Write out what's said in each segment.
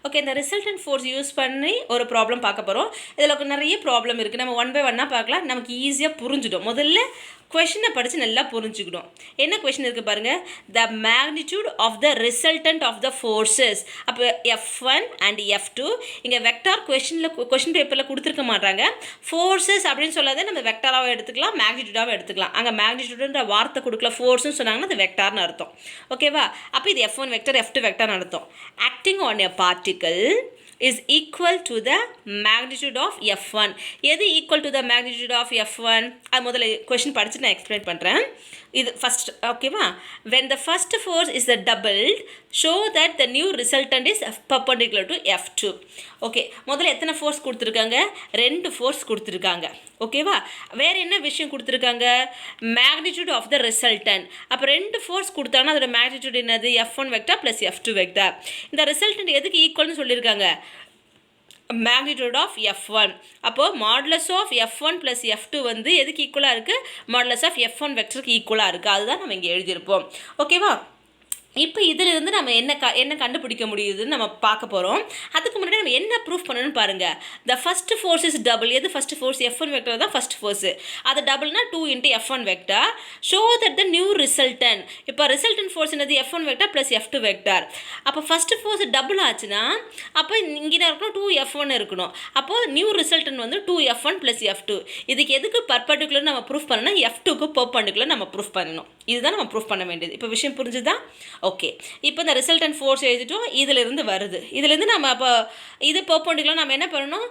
Okay, இந்த resultant force use பண்ணி ஒரு ப்ராப்ளம் பார்க்க போகிறோம். இதில் நிறைய ப்ராப்ளம் இருக்குது. நம்ம ஒன் பை ஒன்னாக பார்க்கலாம். நமக்கு ஈஸியாக புரிஞ்சிடும். முதல்ல கொஷினை படித்து நல்லா புரிஞ்சுக்கிடும். என்ன கொஷின் இருக்குது பாருங்கள். The magnitude of the resultant of the forces. அப்போ F1 அண்ட் F2 இங்கே வெக்டார் கொஷின் பேப்பரில் கொடுத்துருக்க மாட்டாங்க. ஃபோர்ஸஸ் அப்படின்னு சொல்லாதே நம்ம வெக்டாராக எடுத்துக்கலாம், மேக்னிடியூடாகவும் எடுத்துக்கலாம். அங்கே மேக்னிடியூடுன்ற வார்த்தை கொடுக்கல, ஃபோர்ஸ்னு சொன்னாங்கன்னா அது வெக்டார்னு அர்த்தம். ஓகேவா? அப்போ இது F1 வெக்டர், F2 வெக்டார்னு அர்த்தம். Acting on a particle is equal to the magnitude of F1. எது equal to the magnitude of F1? அது முதல்ல question படிச்சு நான் எக்ஸ்பிளைன் பண்ணுறேன். இது ஃபஸ்ட். ஓகேவா? when the first force is doubled, show that the new resultant is perpendicular to F2. Okay, முதல்ல எத்தனை ஃபோர்ஸ் கொடுத்துருக்காங்க? 2 ஃபோர்ஸ் கொடுத்துருக்காங்க. ஓகேவா? வேறு என்ன விஷயம் கொடுத்துருக்காங்க? Magnitude of the resultant. அப்போ 2 ஃபோர்ஸ் கொடுத்தாங்கன்னா அதோட மேக்னிடியூட் என்னது? F1 vector plus F2 vector. இந்த ரிசல்டன்ட் எதுக்கு ஈக்குவல்னு சொல்லியிருக்காங்க? Magnitude of F1. அப்போது modulus of F1 plus F2 வந்து எதுக்கு ஈக்குவலாக இருக்குது? மாடுலஸ் ஆஃப் F1 வெக்டருக்கு ஈக்குவலாக இருக்குது. அதுதான் நம்ம இங்கே எழுதியிருப்போம். ஓகேவா? இப்போ இதிலிருந்து நம்ம என்ன கண்டுபிடிக்க முடியுதுன்னு நம்ம பார்க்க போகிறோம். அதுக்கு முன்னாடி நம்ம என்ன ப்ரூஃப் பண்ணணும்னு பாருங்கள். The first force is double. எது ஃபஸ்ட் ஃபோர்ஸ்? F1 வெக்டர் தான் ஃபஸ்ட் ஃபோர்ஸு. அது டபுள்னா 2 × F1 vector. Show that the new resultant. இப்போ ரிசல்டன் ஃபோர்ஸ் என்னது? F1 vector plus F2 vector. அப்போ ஃபஸ்ட்டு ஃபோர்ஸ் டபுள் ஆச்சுன்னா அப்போ இங்கே இருக்கணும் 2F1 இருக்கணும். அப்போது நியூ ரிசல்டன் வந்து 2F1 ப்ளஸ் F2. இதுக்கு எதுக்கு பர்பண்டிகுலர் நம்ம ப்ரூஃப் பண்ணணும்? F2க்கு பர்பண்டிகுலர் நம்ம ப்ரூஃப் பண்ணணும். இதுதான் நம்ம ப்ரூஃப் பண்ண வேண்டியது. இப்போ விஷயம் புரிஞ்சுதா? ஓகே, இப்போ இந்த ரிசல்டன்ட் ஃபோர்ஸ் எழுதிட்டோம். இதிலிருந்து வருது. இதிலேருந்து நம்ம அப்போ இது பர்பண்டிகுலர் நம்ம என்ன பண்ணணும்?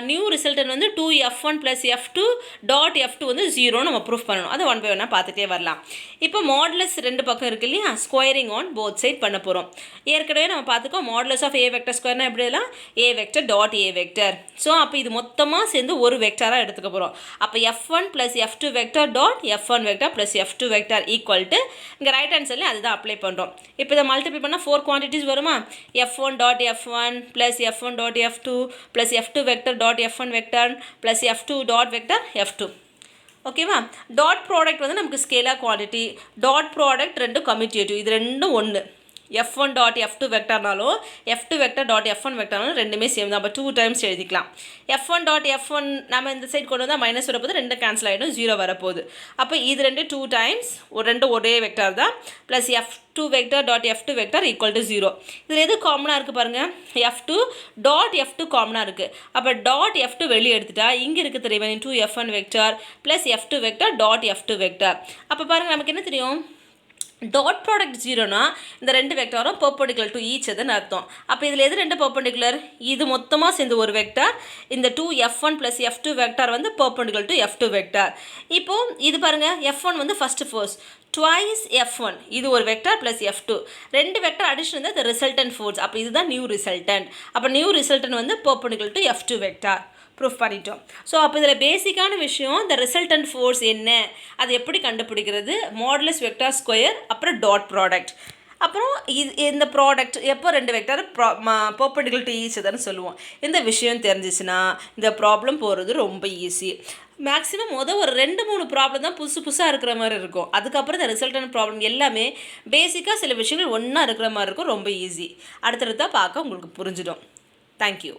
நியூ ரிசல்டன் வந்து 2F1 plus F2 dot F2 வந்து 0 நம்ம ப்ரூஃப் பண்ணணும். அதை ஒன் பை ஒன்னாக பார்த்துட்டே வரலாம். இப்போ மாடுலஸ் 2 பக்கம் இருக்குது இல்லையா? ஸ்கொயரிங் ஆன் போத் சைட் பண்ண போகிறோம். ஏற்கனவே நம்ம பார்த்துக்கோம் மாடுலஸ் ஆஃப் A வெக்டர் ஸ்கொயர்னா எப்படி எல்லாம்? A vector dot A vector. So அப்போ இது மொத்தமாக சேர்ந்து ஒரு வெக்டராக எடுத்துக்க போகிறோம். அப்போ F1 plus F2 vector dot F1 vector plus F2 vector equal to இங்கே ரைட் ஹேண்ட் சைடில் அதுதான் அப்ளை பண்ணுறோம். இப்போ இதை மல்டிப்ளை பண்ணால் 4 குவான்டிட்டிஸ் வருமா? F1 dot F1 plus F1 dot F2 plus F2 vector dot F1 vector plus F2 dot vector F2. ஓகேவா? Dot product வந்து நமக்கு ஸ்கேலார் குவான்டிட்டி. டாட் ப்ராடக்ட் ரெண்டும் கம்யூட்டேட்டிவ். இது ரெண்டும் ஒன்று. F1 dot F2 வெக்டர்னாலும் F2 vector dot F1 வெக்டர்னாலும் ரெண்டுமே same தான். அப்போ 2 டைம்ஸ் எழுதிக்கலாம். F1 டாட் F1 நம்ம இந்த சைட் கொண்டு வந்தால் மைனஸ் வரப்போது, 2 கேன்சல் ஆகிடும், 0 வரப்போகுது. அப்போ இது 2 டைம்ஸ், ரெண்டு ஒரே வெக்டர் தான். Plus F2 vector dot F2 vector equal to 0. இதில் எது காமனாக இருக்குது பாருங்கள்? F2 டாட் F2 காமனாக இருக்குது. அப்போ டாட் F2 வெளியே எடுத்துட்டா இங்கே இருக்குது தெரியுமா? 2F1 vector plus F2 vector dot F2 vector. அப்போ பாருங்கள் நமக்கு என்ன தெரியும்? டாட் ப்ராடக்ட் 0னா இந்த 2 வெக்டாரும் பர்பண்டிகுலர் டு ஈச் அதுன்னு அர்த்தம். அப்போ இதில் எது 2 பர்பண்டிகுலர்? இது மொத்தமாக சேர்ந்து ஒரு வெக்டார். இந்த 2F1 ப்ளஸ் F2 வெக்டார் வந்து பர்பண்டிகுலர் டு F2 வெக்டார். இப்போது இது பாருங்கள், F1 வந்து ஃபஸ்ட்டு ஃபோர்ஸ் ட்வைஸ் F1. இது ஒரு vector plus F2. 2 vector addition தான் இந்த ரிசல்டன்ட் ஃபோர்ஸ். அப்போ இதுதான் நியூ ரிசல்டன்ட். அப்போ நியூ ரிசல்டன்ட் வந்து perpendicular to F2 vector. Proof பண்ணிட்டோம். ஸோ அப்போ இதில் பேசிக்கான விஷயம் இந்த ரிசல்டன்ட் ஃபோர்ஸ் என்ன, அது எப்படி கண்டுபிடிக்கிறது? மாடுலஸ் வெக்டார் ஸ்கொயர், அப்புறம் டாட் ப்ராடக்ட், அப்புறம் இந்த ப்ராடக்ட் எப்போ 2 வெக்டார் பர்பண்டிகுலர் டு ஈச் அதுன்னு சொல்லுவோம். இந்த விஷயம் தெரிஞ்சிச்சுன்னா இந்த ப்ராப்ளம் போகிறது ரொம்ப ஈஸி. மேக்ஸிமம் ஒரு 2-3 ப்ராப்ளம் தான் புதுசாக இருக்கிற மாதிரி இருக்கும். அதுக்கப்புறம் இந்த ரிசல்டன்ட் ப்ராப்ளம் எல்லாமே பேசிக்காக சில விஷயங்கள் ஒன்றா இருக்கிற மாதிரி இருக்கும். ரொம்ப ஈஸி. அடுத்தடுத்தா பார்க்க உங்களுக்கு புரிஞ்சிடும். தேங்க்யூ.